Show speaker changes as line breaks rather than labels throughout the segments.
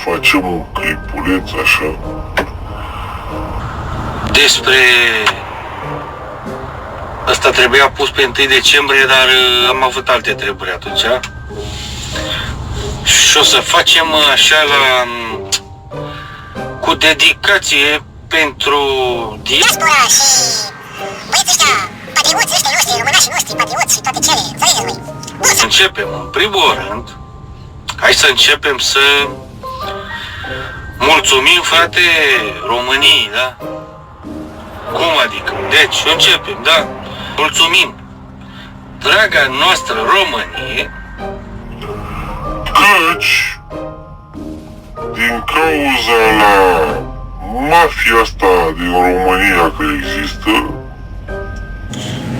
facem un clipuleț așa.
Despre... Asta trebuia pus pe 1 decembrie, dar am avut alte treburi atunci. Și o să facem așa la... cu dedicație pentru...
Diaspora și băieții ăștia, patrioți ăștia noștri, românașii noștri, patrioți și toate cele, înțelegeți voi.
Să începem, în primul rând, hai să începem să mulțumim, frate, României, da? Cum adică? Deci, începem, da? Mulțumim, draga noastră Românie,
Căci, din cauza la mafia asta din România că există,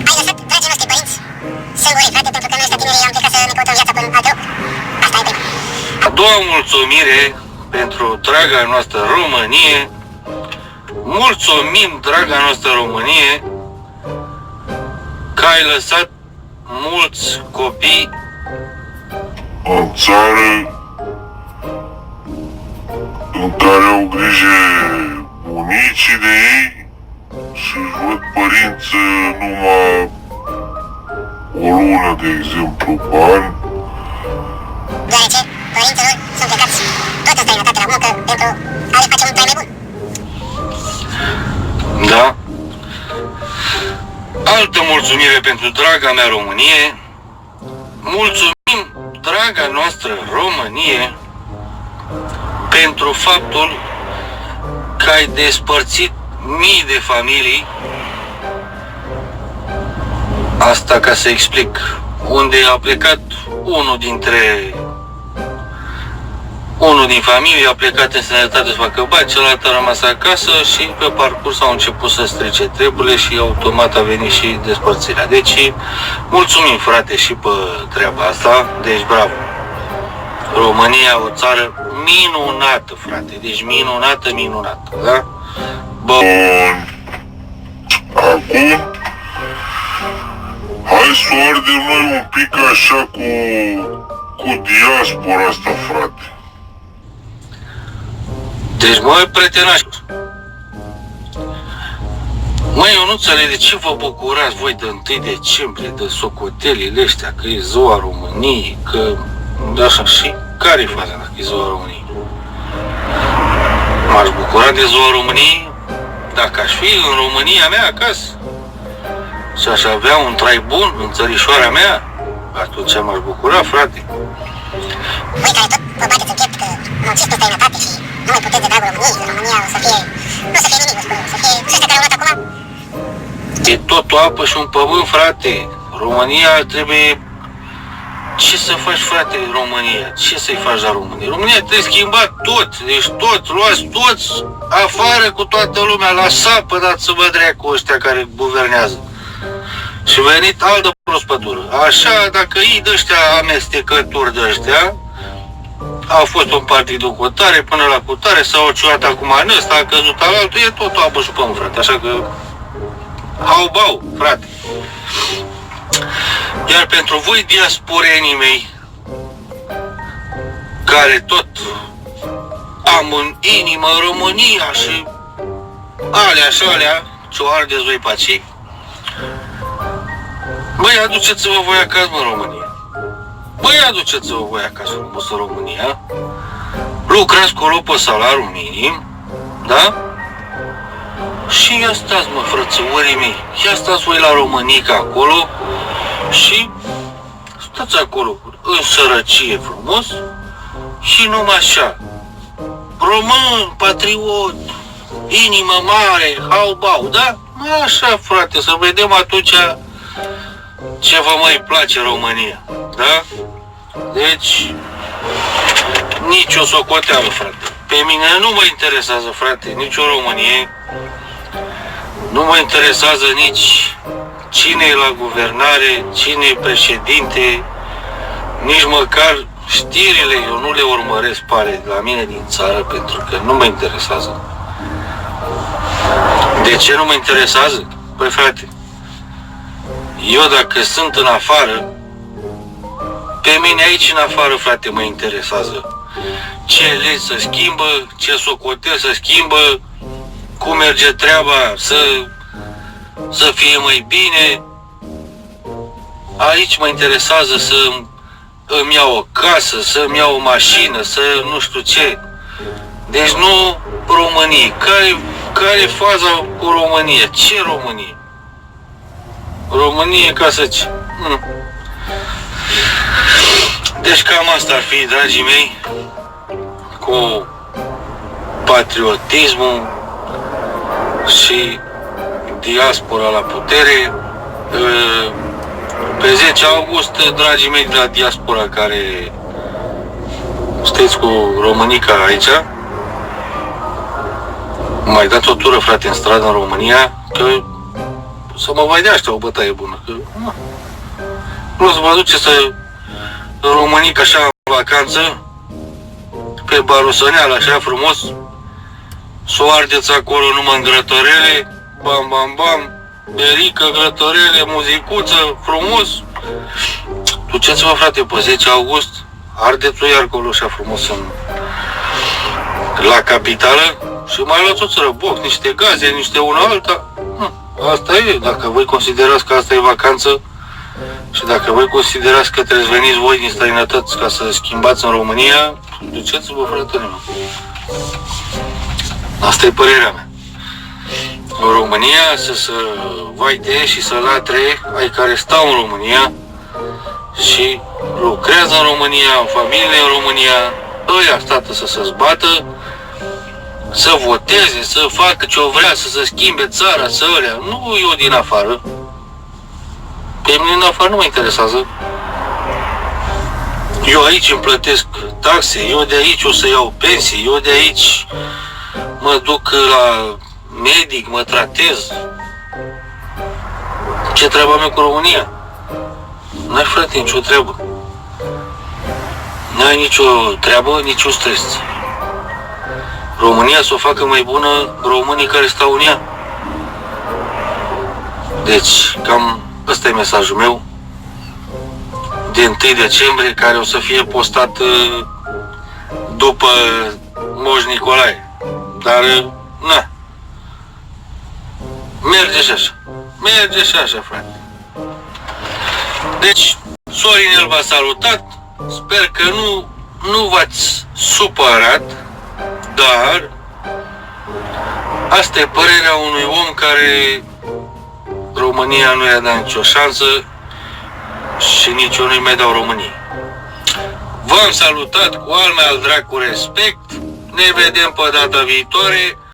Ai lăsat, dragii noștri părinți, singuri, frate, pentru că noi ăștia tinerii am plecat să ne căutăm viața pe alt loc. Asta e prima.
a doua mulțumire pentru draga noastră Românie, mulțumim, draga noastră Românie, că ai lăsat mulți copii
în țară, în care au grijă bunicii de ei și-și văd părinți numai o lună, de exemplu, pe an.
Deoarece părinții lor sunt plecați tot în străinătate la muncă pentru a le face un trai mai bun.
Da? Altă mulțumire pentru draga mea Românie. Mulțumim, draga noastră Românie, pentru faptul că ai despărțit mii de familii. Asta ca să explic. Unde a plecat unul din familie a plecat în sănătate să facă bani, celălalt a rămas acasă și pe parcurs au început să strice treburile și automat a venit și despărțirea. Deci, mulțumim, frate, și pe treaba asta. Deci, bravo! România, o țară minunată, frate. Deci, minunată, da?
Bun. Acum, hai să o ardem noi un pic așa cu diaspora asta, frate.
Deci, măi, prietenași, măi, eu nu înțeleg de ce vă bucurați voi de 1 decembrie, de socotelile ăștia, că e ziua României, că așa, și care e faza dacă e ziua României? M-aș bucura de ziua României dacă aș fi în România mea acasă și aș avea un trai bun în țărișoara mea, atunci m-aș bucura, frate.
Voi care tot vă bateți în piept că munciți pe străinătate și nu mai puteți de dragul României, România o să fie, nu o să fie nimic, o să fie, și ăștia care au luat acum,
E tot o apă și un pământ, frate. România trebuie... Ce să faci, frate, în România? Ce să-i faci la România? România trebuie schimbat tot. Deci tot, luați toți afară cu toată lumea, la sapă, dați-vă dracu ăștia care guvernează. Și venit altă prospătură. Așa, dacă îi de-ăștia amestecături de-ăștia, a fost un partid cu tare până la cutare, s-au ciudat acum în ăsta, a căzut al altul, e tot o apă și pământ, frate. Așa că... Hau-bau, frate. Iar pentru voi, diasporenii mei, care tot am în inimă România și alea și alea, ce o ardeți voi paci, băi, aduceți-vă voi acasă, mă, România. Băi, aduceți-vă voi acasă, frumos, în România. Lucrați acolo pe salariul minim, da? Și ia stați, mă, frățăorii mei, ia stați voi la Românica acolo și stați acolo în sărăcie frumos și numai așa. Român, patriot, inimă mare, hau-bau, da? Așa, frate, să vedem atunci ce vă mai place România, da? Deci, nici o socoteală, frate. Pe mine nu mă interesează, frate, nici o Românie. Nu mă interesează nici cine e la guvernare, cine e președinte, nici măcar știrile eu nu le urmăresc, pare, la mine din țară, pentru că nu mă interesează. De ce nu mă interesează? Păi, frate, eu dacă sunt în afară, pe mine aici în afară, frate, mă interesează ce legi se schimbă, ce socoteli se schimbă, cum merge treaba, să fie mai bine. Aici mă interesează să îmi iau o casă, să-mi iau o mașină, să nu știu ce. Deci nu România. Care e faza cu România? Ce România? România ca să ce? Deci cam asta ar fi, dragii mei, cu patriotismul și diaspora la putere. Pe 10 august, dragii mei de la diaspora care sunteți cu Românica aici, mai dați o tură, frate, în stradă în România, că să mă mai dea ăștia o bătaie bună. Că, nu să vă duceți în Românica așa în vacanță, pe Barosăneală, așa frumos, să o ardeți acolo numai în grătorele, bam, bam, bam, berică, grătorele, muzicuță, frumos. Duceți-vă, frate, pe 10 august, ardeți-o iar acolo așa frumos la capitală și mai luați o țără, boc, niște gaze, niște una alta. Asta e, dacă voi considerați că asta e vacanță și dacă voi considerați că trebuie să veniți voi din străinătăți ca să schimbați în România, duceți-vă, fratele meu. Asta e părerea mea. În România să se vaite și să latre ai care stau în România și lucrează în România, au familie în România, ăia stată să se zbată, să voteze, să facă ce-o vrea, să se schimbe țara, să ălea. Nu eu din afară. Pe mine din afară nu mă interesează. Eu aici îmi plătesc taxe, eu de aici o să iau pensii, eu de aici mă duc la medic, mă tratez. Ce treaba mea cu România? N-ai, frate, nicio treabă. N-ai nicio treabă, niciun stres. România să o facă mai bună românii care stau în ea. Deci, cam ăsta e mesajul meu de 1 decembrie, care o să fie postat după Moș Nicolae. Dar, na, merge și așa. Merge și așa, frate. Deci, Sorinel v-a salutat. Sper că nu v-ați supărat, dar asta e părerea unui om care România nu i-a dat nicio șansă și nici eu nu-i mai dau României. V-am salutat cu al meu al dracu respect. Ne vedem pe data viitoare.